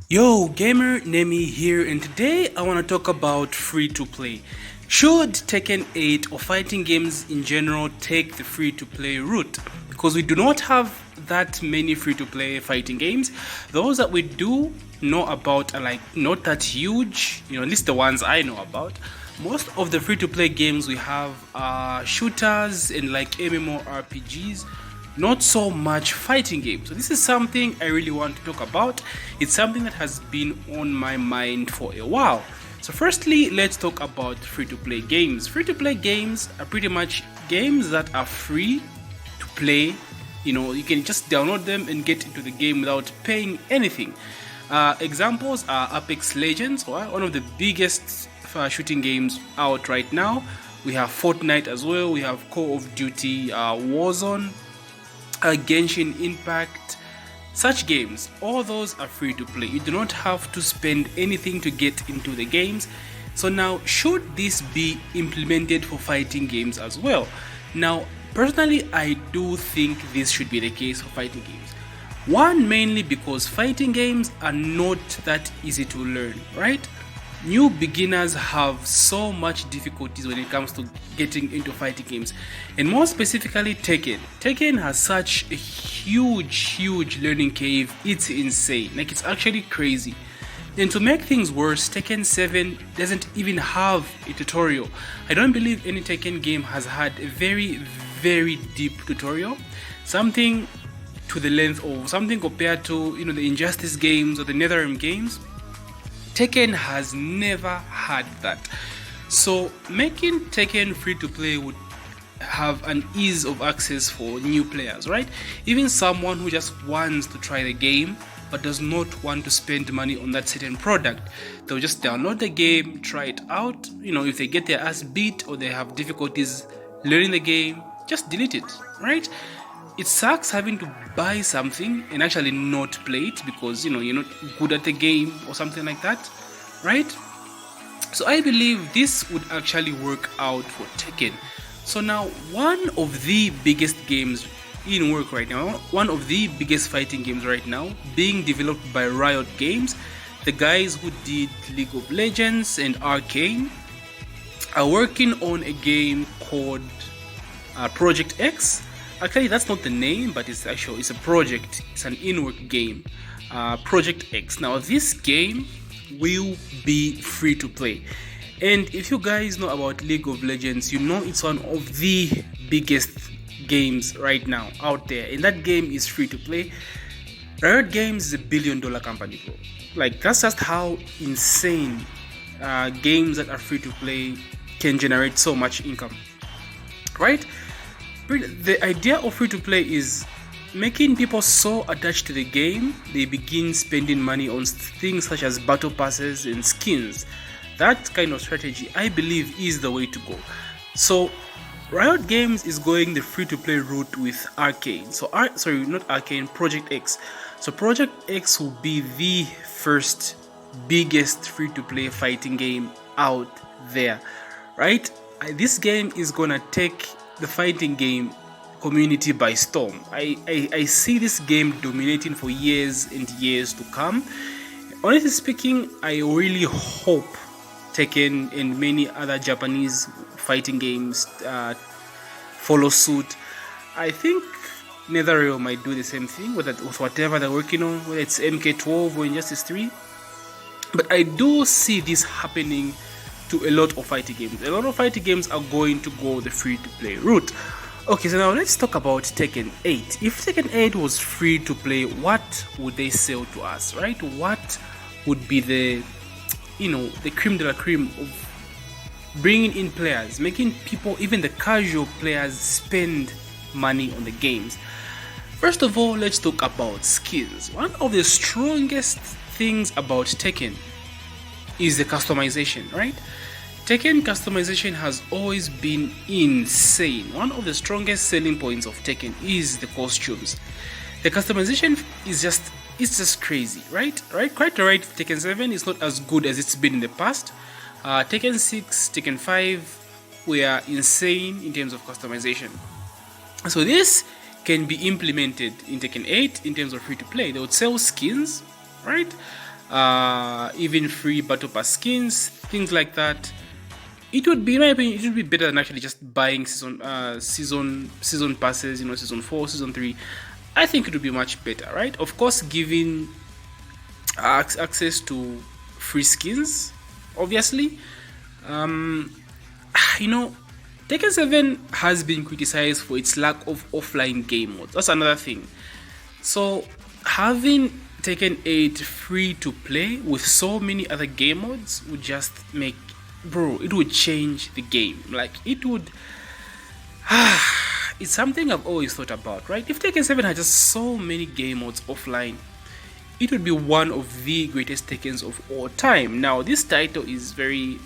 Yo, gamer, Nemi here, and today I want to talk about free-to-play. Should Tekken 8 or fighting games in general take the free-to-play route? Because we do not have that many free-to-play fighting games. Those that we do know about are like not that huge, at least the ones I know about. Most of the free-to-play games we have are shooters and like MMORPGs, not so much fighting games. So this is something I really want to talk about. It's something that has been on my mind for a while. So firstly, let's talk about free-to-play games. Free-to-play games are pretty much games that are free to play. You can just download them and get into the game without paying anything. Examples are Apex Legends, one of the biggest shooting games out right now. We have Fortnite as well. We have Call of Duty, Warzone, Genshin Impact. Such games, all those are free to play. You do not have to spend anything to get into the games. So now, should this be implemented for fighting games as well? Now, personally, I do think this should be the case for fighting games. One, mainly because fighting games are not that easy to learn, right? New beginners have so much difficulties when it comes to getting into fighting games, and more specifically Tekken. Tekken has such a huge learning curve. It's insane, like it's actually crazy. And to make things worse, Tekken 7 doesn't even have a tutorial. I don't believe any Tekken game has had a very deep tutorial, something to the length of something compared to the Injustice games or the NetherRealm games. Tekken has never had that. So making Tekken free to play would have an ease of access for new players, right? Even someone who just wants to try the game but does not want to spend money on that certain product, they'll just download the game, try it out. If they get their ass beat or they have difficulties learning the game, just delete it, right? It sucks having to buy something and actually not play it because you're not good at the game or something like that, right? So I believe this would actually work out for Tekken. So now, one of the biggest games in work right now, one of the biggest fighting games right now, being developed by Riot Games, the guys who did League of Legends and Arcane, are working on a game called Project X. Actually, that's not the name, but it's a project. It's an in-work game, Project X. Now, this game will be free to play, and if you guys know about League of Legends, it's one of the biggest games right now out there, and that game is free to play. Riot Games is a billion-dollar company, bro. Like, that's just how insane games that are free to play can generate so much income, right? The idea of free to play is making people so attached to the game they begin spending money on things such as battle passes and skins. That kind of strategy, I believe, is the way to go. So Riot Games is going the free to play route with Arcane. Not Arcane, Project X. So Project X will be the first biggest free to play fighting game out there, right? This game is gonna take the fighting game community by storm. I see this game dominating for years and years to come. Honestly speaking, I really hope Tekken and many other Japanese fighting games follow suit. I think NetherRealm might do the same thing with whatever they're working on, whether it's MK12 or Injustice 3. But I do see this happening to a lot of fighting games. A lot of fighting games are going to go the free to play route. Okay, so now let's talk about Tekken 8. If Tekken 8 was free to play, what would they sell to us, right? What would be the creme de la creme of bringing in players, making people, even the casual players, spend money on the games? First of all, let's talk about skins. One of the strongest things about Tekken is the customization, right? Tekken customization has always been insane. One of the strongest selling points of Tekken is the costumes. The customization is just crazy, right? Quite right. Tekken 7 is not as good as it's been in the past. Tekken 6, Tekken 5 were insane in terms of customization. So this can be implemented in Tekken 8 in terms of free to play. They would sell skins, right? Even free battle pass skins, things like that. It would be, in my opinion, it would be better than actually just buying season passes, season 4, season 3. I think it would be much better, right? Of course, giving access to free skins, obviously. Tekken 7 has been criticized for its lack of offline game modes. That's another thing. So having Tekken 8 free to play with so many other game modes would just make, it would change the game. Like, it would it's something I've always thought about, right? If Tekken 7 had just so many game modes offline, it would be one of the greatest Tekkens of all time. Now, this title is very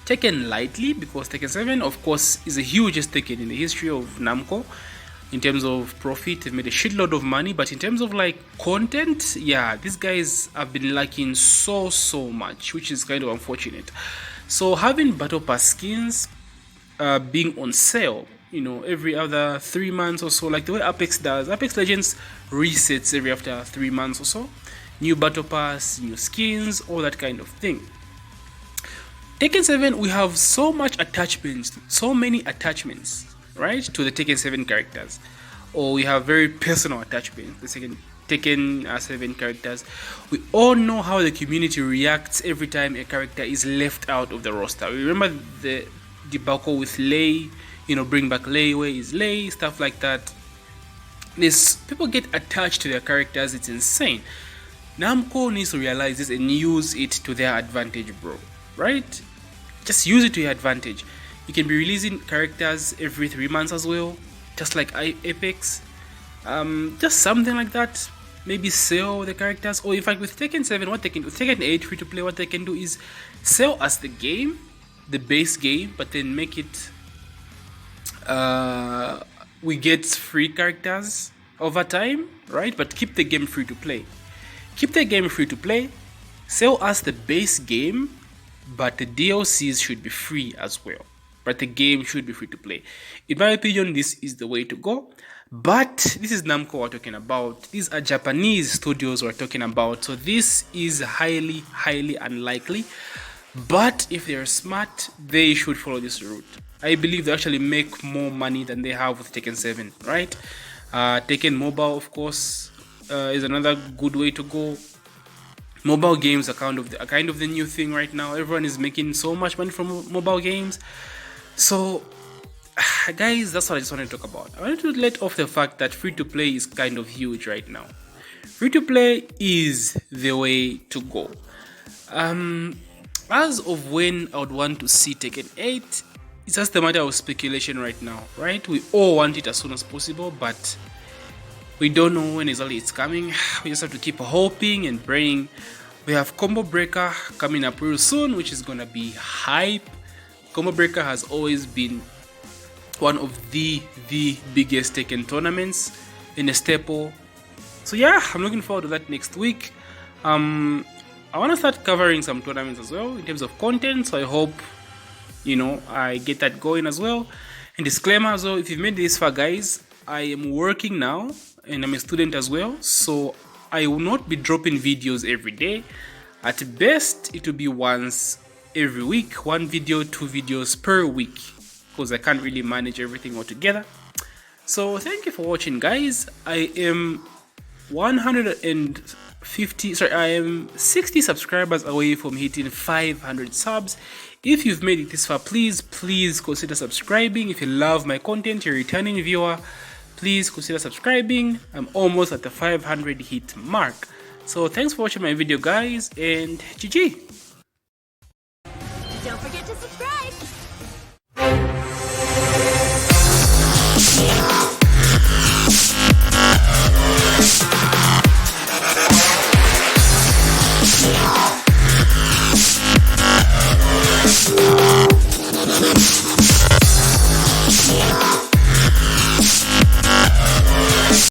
taken lightly because Tekken 7, of course, is the hugest Tekken in the history of Namco. In terms of profit, they've made a shitload of money, but in terms of like content, yeah, these guys have been lacking so much, which is kind of unfortunate. So having battle pass skins being on sale, every other 3 months or so, like the way Apex does. Apex Legends resets every after 3 months or so. New battle pass, new skins, all that kind of thing. Tekken 7, we have so many attachments, right, to the Tekken 7 characters, or we have very personal attachments. The second Tekken 7 characters, we all know how the community reacts every time a character is left out of the roster. We remember the debacle with Lei, bring back Lei, where is Lei, stuff like that. People get attached to their characters. It's insane. Namco needs to realize this and use it to their advantage, bro. Right? Just use it to your advantage. You can be releasing characters every 3 months as well, just like Apex. Just something like that. Maybe sell the characters, or in fact with Tekken 7, with Tekken 8 free to play, what they can do is sell us the game, the base game, but then make it we get free characters over time, right? But keep the game free to play. Sell us the base game, but the DLCs should be free as well. But the game should be free to play. In my opinion, this is the way to go. But this is Namco we're talking about. These are Japanese studios we're talking about. So this is highly unlikely. But if they're smart, they should follow this route. I believe they actually make more money than they have with Tekken 7, right? Tekken Mobile, of course, is another good way to go. Mobile games are kind of the new thing right now. Everyone is making so much money from mobile games. So, guys, that's what I just wanted to talk about. I wanted to let off the fact that free-to-play is kind of huge right now. Free-to-play is the way to go. As of when I would want to see Tekken 8, it's just a matter of speculation right now, right? We all want it as soon as possible, but we don't know when exactly it's coming. We just have to keep hoping and praying. We have Combo Breaker coming up real soon, which is gonna be hype. Combo Breaker has always been one of the biggest Tekken tournaments in a staple. So yeah, I'm looking forward to that next week. I want to start covering some tournaments as well in terms of content, so I hope I get that going as well. And disclaimer as well, if you've made this far, guys, I am working now and I'm a student as well, so I will not be dropping videos every day. At best, it will be once every week, 1 video, 2 videos per week, because I can't really manage everything all together. So thank you for watching, guys. I am 60 subscribers away from hitting 500 subs. If you've made it this far, please consider subscribing. If you love my content, you're a returning viewer, please consider subscribing. I'm almost at the 500 hit mark. So thanks for watching my video, guys, and GG. Don't forget to subscribe. Yeah.